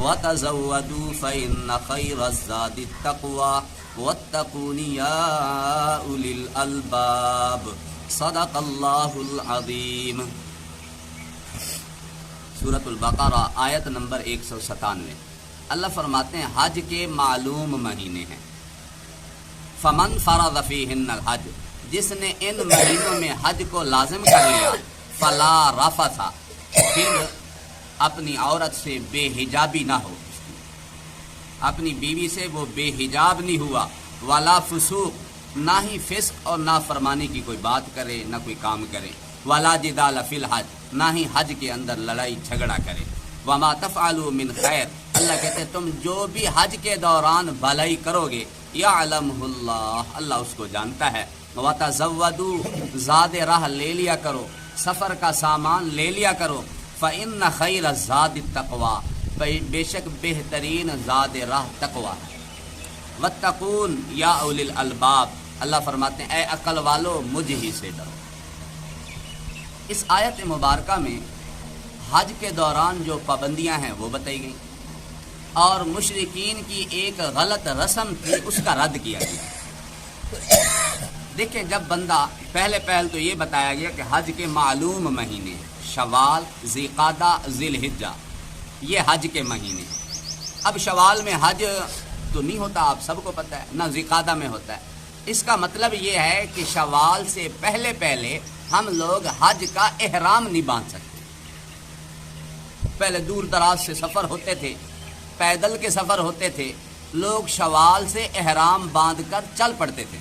وَتَزَوَّدُوا فَإِنَّ خَيْرَ الزَّادِ التَّقْوَى وَاتَّقُونِ يَا أُولِي الْأَلْبَابِ صدق اللہ العظیم۔ سورۃ البقرہ آیت نمبر 197۔ اللہ فرماتے ہیں حج کے معلوم مہینے ہیں۔ فمن فرض فیہن الحج، جس نے ان مہینوں میں حج کو لازم کر لیا، فلا رفث، پھر اپنی عورت سے بے حجابی نہ ہو، اپنی بیوی سے وہ بے حجاب نہیں ہوا، ولا فسوق، نہ ہی فسق اور نہ فرمانی کی کوئی بات کرے، نہ کوئی کام کرے، ولا جدال فی الحج، نہ ہی حج کے اندر لڑائی جھگڑا کرے، وما تفعلوا من خیر، اللہ کہتے تم جو بھی حج کے دوران بھلائی کرو گے، یعلمہ اللہ، اللہ اس کو جانتا ہے، وتزودوا، زاد راہ لے لیا کرو، سفر کا سامان لے لیا کرو، فإن خیر الزاد التقوی، بے شک بہترین زاد راہ تقوی ہے، واتقون یا اولی الالباب، اللہ فرماتے ہیں اے عقل والو مجھ ہی سے ڈرو۔ اس آیت مبارکہ میں حج کے دوران جو پابندیاں ہیں وہ بتائی گئیں، اور مشرکین کی ایک غلط رسم تھی اس کا رد کیا گیا۔ دیکھیں جب بندہ پہلے تو یہ بتایا گیا کہ حج کے معلوم مہینے شوال، ذی قعدہ، ذی الحجہ، یہ حج کے مہینے۔ اب شوال میں حج تو نہیں ہوتا، آپ سب کو پتہ ہے، نہ ذی قعدہ میں ہوتا ہے۔ اس کا مطلب یہ ہے کہ شوال سے پہلے ہم لوگ حج کا احرام نہیں باندھ سکتے۔ پہلے دور دراز سے سفر ہوتے تھے، پیدل کے سفر ہوتے تھے، لوگ شوال سے احرام باندھ کر چل پڑتے تھے،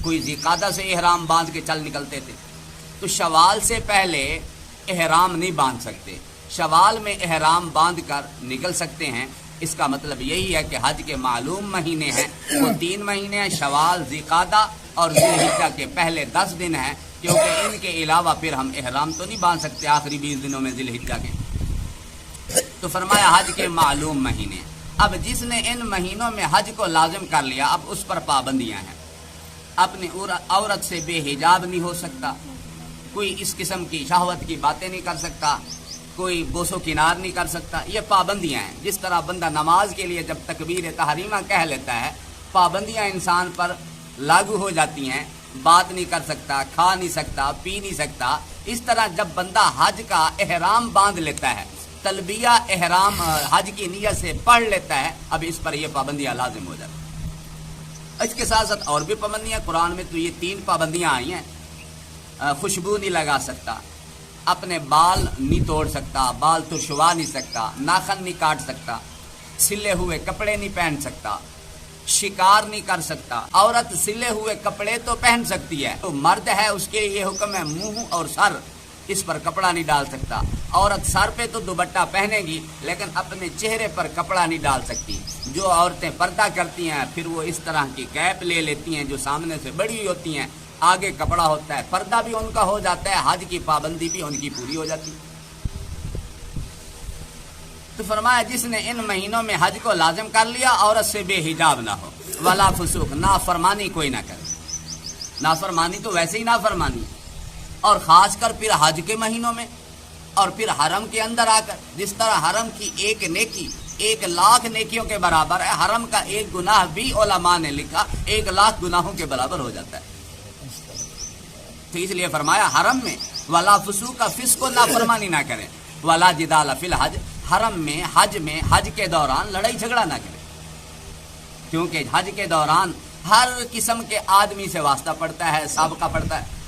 کوئی ذی قعدہ سے احرام باندھ کے چل نکلتے تھے۔ تو شوال سے پہلے احرام نہیں باندھ سکتے، شوال میں احرام باندھ کر نکل سکتے ہیں۔ اس کا مطلب یہی ہے کہ حج کے معلوم مہینے ہیں، وہ 3 مہینے ہیں، شوال، ذی قعدہ اور ذی الحجہ کے پہلے 10 دن ہیں، کیونکہ ان کے علاوہ پھر ہم احرام تو نہیں باندھ سکتے آخری 20 دنوں میں ذی الحجہ کے۔ تو فرمایا حج کے معلوم مہینے۔ اب جس نے ان مہینوں میں حج کو لازم کر لیا، اب اس پر پابندیاں ہیں، اپنی عورت سے بے حجاب نہیں ہو سکتا، کوئی اس قسم کی شہوت کی باتیں نہیں کر سکتا، کوئی بوس و کنار نہیں کر سکتا، یہ پابندیاں ہیں۔ جس طرح بندہ نماز کے لیے جب تکبیر تحریمہ کہہ لیتا ہے، پابندیاں انسان پر لاگو ہو جاتی ہیں، بات نہیں کر سکتا، کھا نہیں سکتا، پی نہیں سکتا۔ اس طرح جب بندہ حج کا احرام باندھ لیتا ہے، تلبیہ احرام حج کی نیت سے پڑھ لیتا ہے، اب اس پر یہ پابندیاں لازم ہو جاتی ہیں۔ اس کے ساتھ ساتھ اور بھی پابندیاں، قرآن میں تو یہ 3 پابندیاں آئی ہیں۔ خوشبو نہیں لگا سکتا، اپنے بال نہیں توڑ سکتا، بال ترشوا نہیں سکتا، ناخن نہیں کاٹ سکتا، سلے ہوئے کپڑے نہیں پہن سکتا، شکار نہیں کر سکتا۔ عورت سلے ہوئے کپڑے تو پہن سکتی ہے، تو مرد ہے اس کے یہ حکم ہے منہ اور سر اس پر کپڑا نہیں ڈال سکتا۔ عورت سر پہ تو دوپٹہ پہنے گی لیکن اپنے چہرے پر کپڑا نہیں ڈال سکتی۔ جو عورتیں پردہ کرتی ہیں پھر وہ اس طرح کی کیپ لے لیتی ہیں جو سامنے سے بڑی ہوئی ہوتی ہیں، آگے کپڑا ہوتا ہے، پردہ بھی ان کا ہو جاتا ہے، حج کی پابندی بھی ان کی پوری ہو جاتی ہے۔ تو فرمایا جس نے ان مہینوں میں حج کو لازم کر لیا، عورت سے بے حجاب نہ ہو، ولا فسوق، نافرمانی کوئی نہ کرے۔ نافرمانی تو ویسے ہی نافرمانی، اور خاص کر پھر حج کے مہینوں میں، اور پھر حرم کے اندر آ کر، جس طرح حرم کی ایک نیکی 1,00,000 نیکیوں کے برابر ہے، حرم کا ایک گناہ بھی علماء نے لکھا 1,00,000 گناہوں کے برابر ہو جاتا ہے۔ تو اس لیے فرمایا حرم میں ولا فسوق کا، فسق و نافرمانی نہ کریں، ولا جدال فی الحج، حرم میں حج کے دوران لڑائی جھگڑا نہ کریں، کیونکہ حج کے دوران ہر قسم کے آدمی سے واسطہ پڑتا ہے، سابقہ پڑتا ہے،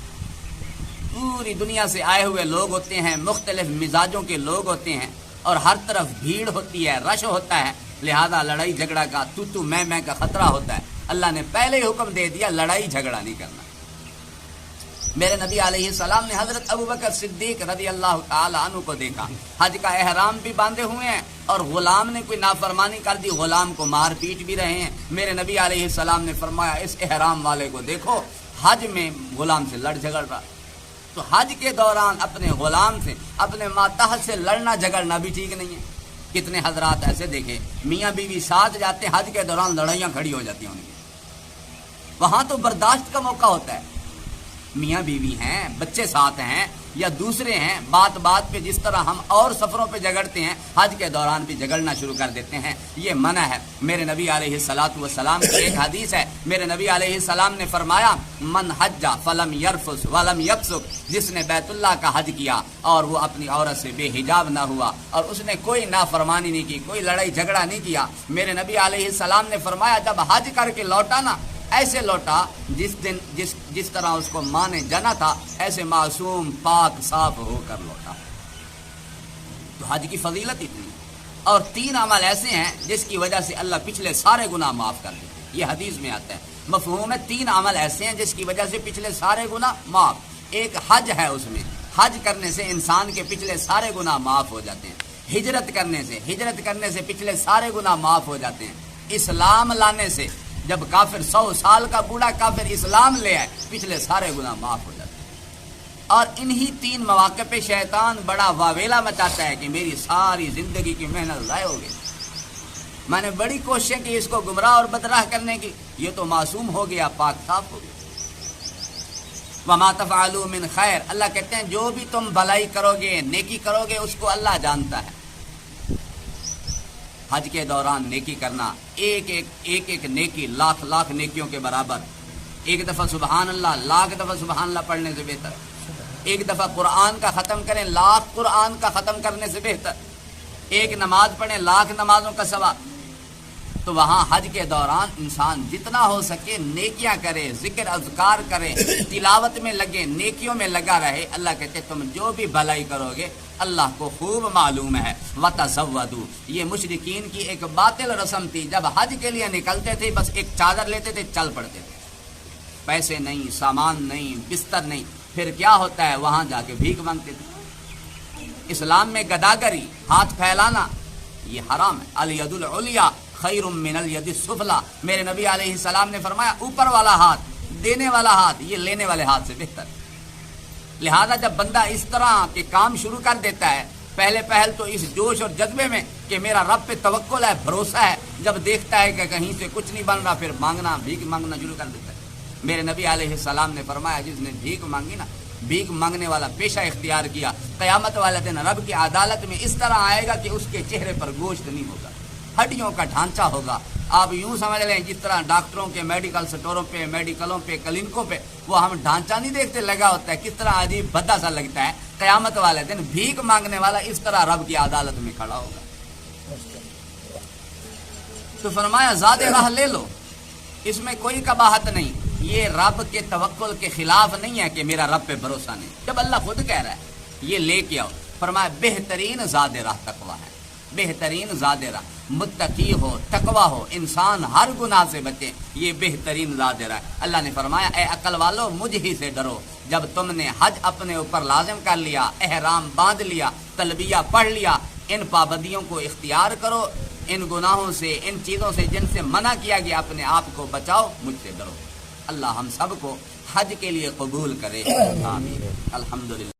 پوری دنیا سے آئے ہوئے لوگ ہوتے ہیں، مختلف مزاجوں کے لوگ ہوتے ہیں، اور ہر طرف بھیڑ ہوتی ہے، رش ہوتا ہے، لہذا لڑائی جھگڑا کا تو میں کا خطرہ ہوتا ہے۔ اللہ نے پہلے ہی حکم دے دیا لڑائی جھگڑا نہیں کرنا۔ میرے نبی علیہ السلام نے حضرت ابوبکر صدیق رضی اللہ تعالی عنہ کو دیکھا، حج کا احرام بھی باندھے ہوئے ہیں، اور غلام نے کوئی نافرمانی کر دی، غلام کو مار پیٹ بھی رہے ہیں۔ میرے نبی علیہ السلام نے فرمایا اس احرام والے کو دیکھو، حج میں غلام سے لڑ جھگڑ رہا۔ تو حج کے دوران اپنے غلام سے، اپنے ماتحت سے لڑنا جھگڑنا بھی ٹھیک نہیں ہے۔ کتنے حضرات ایسے دیکھے میاں بیوی ساتھ جاتے، حج کے دوران لڑائیاں کھڑی ہو جاتی ہیں ان کی۔ وہاں تو برداشت کا موقع ہوتا ہے، میاں بیوی ہیں، بچے ساتھ ہیں، یا دوسرے ہیں بات بات پہ جس طرح ہم اور سفروں پہ جھگڑتے ہیں حج کے دوران بھی جھگڑنا شروع کر دیتے ہیں، یہ منع ہے۔ میرے نبی علیہ الصلوۃ والسلام کی ایک حدیث ہے، میرے نبی علیہ السلام نے فرمایا من حج فلم یرفث ولم یفسق، جس نے بیت اللہ کا حج کیا اور وہ اپنی عورت سے بے حجاب نہ ہوا اور اس نے کوئی نافرمانی نہیں کی، کوئی لڑائی جھگڑا نہیں کیا، میرے نبی علیہ السلام نے فرمایا جب حج کر کے لوٹا نا ایسے لوٹا جس طرح اس کو ماں نے جنا تھا، ایسے معصوم پاک صاف ہو کر لوٹا۔ تو حج کی فضیلت اتنی، اور 3 عمل ایسے ہیں جس کی وجہ سے اللہ پچھلے سارے گناہ معاف کر دیتے ہیں، یہ حدیث میں آتا ہے، مفہوم ہے 3 عمل ایسے ہیں جس کی وجہ سے پچھلے سارے گناہ معاف۔ ایک حج ہے، اس میں حج کرنے سے انسان کے پچھلے سارے گناہ معاف ہو جاتے ہیں، ہجرت کرنے سے پچھلے سارے گناہ معاف ہو جاتے ہیں، اسلام لانے سے جب کافر 100 سال کا بوڑھا کافر اسلام لے آئے پچھلے سارے گناہ معاف ہو جاتے ہیں۔ اور انہی 3 مواقع پہ شیطان بڑا واویلا مچاتا ہے کہ میری ساری زندگی کی محنت ضائع ہو گئی، میں نے بڑی کوششیں کی اس کو گمراہ اور بدراہ کرنے کی، یہ تو معصوم ہو گیا، پاک صاف ہو گیا۔ وما تفعلوا من خیر، اللہ کہتے ہیں جو بھی تم بھلائی کرو گے نیکی کرو گے اس کو اللہ جانتا ہے۔ حج کے دوران نیکی کرنا، ایک نیکی لاکھ نیکیوں کے برابر، ایک دفعہ سبحان اللہ لاکھ دفعہ سبحان اللہ پڑھنے سے بہتر، ایک دفعہ قرآن کا ختم کریں لاکھ قرآن کا ختم کرنے سے بہتر، ایک نماز پڑھیں لاکھ نمازوں کا ثواب۔ تو وہاں حج کے دوران انسان جتنا ہو سکے نیکیاں کرے، ذکر اذکار کرے، تلاوت میں لگے، نیکیوں میں لگا رہے۔ اللہ کہتے تم جو بھی بھلائی کرو گے اللہ کو خوب معلوم ہے۔ وَتَزَوَّدُوا، یہ مشرکین کی ایک باطل رسم تھی، جب حج کے لیے نکلتے تھے بس ایک چادر لیتے تھے چل پڑتے تھے، پیسے نہیں، سامان نہیں، بستر نہیں، پھر کیا ہوتا ہے وہاں جا کے بھیک مانگتے تھے۔ اسلام میں گداگری، ہاتھ پھیلانا، یہ حرام ہے۔ الید العلیٰ خیر من الید السفلی، میرے نبی علیہ السلام نے فرمایا اوپر والا ہاتھ، دینے والا ہاتھ یہ لینے والے ہاتھ سے بہتر ہے۔ لہذا جب بندہ اس طرح کے کام شروع کر دیتا ہے، پہل تو اس جوش اور جذبے میں کہ میرا رب پہ توکل ہے، بھروسہ ہے، جب دیکھتا ہے کہ کہیں سے کچھ نہیں بن رہا پھر بھیک مانگنا شروع کر دیتا ہے۔ میرے نبی علیہ السلام نے فرمایا جس نے بھیک مانگی نا، بھیک مانگنے والا پیشہ اختیار کیا، قیامت والے دن رب کی عدالت میں اس طرح آئے گا کہ اس کے چہرے پر گوشت نہیں ہوگا، ہڈیوں کا ڈھانچہ ہوگا۔ آپ یوں سمجھ لیں جس طرح ڈاکٹروں کے میڈیکل سٹوروں پہ، میڈیکلوں پہ، کلینکوں پہ وہ ہم ڈھانچہ نہیں دیکھتے لگا ہوتا ہے، کس طرح عجیب بھدا سا لگتا ہے، قیامت والے دن بھیک مانگنے والا اس طرح رب کی عدالت میں کھڑا ہوگا۔ تو فرمایا زاد راہ لے لو، اس میں کوئی قباحت نہیں، یہ رب کے توکل کے خلاف نہیں ہے کہ میرا رب پہ بھروسہ نہیں، جب اللہ خود کہہ رہا ہے یہ لے کے آؤ۔ فرمایا بہترین زاد راہ تقویٰ ہے، بہترین زاد راہ، متقی ہو، تقویٰ ہو، انسان ہر گناہ سے بچے، یہ بہترین زاد راہ ہے۔ اللہ نے فرمایا اے عقل والو مجھ ہی سے ڈرو، جب تم نے حج اپنے اوپر لازم کر لیا، احرام باندھ لیا، تلبیہ پڑھ لیا، ان پابندیوں کو اختیار کرو، ان گناہوں سے، ان چیزوں سے جن سے منع کیا گیا اپنے آپ کو بچاؤ، مجھ سے ڈرو۔ اللہ ہم سب کو حج کے لیے قبول کرے، آمین۔ الحمدللہ۔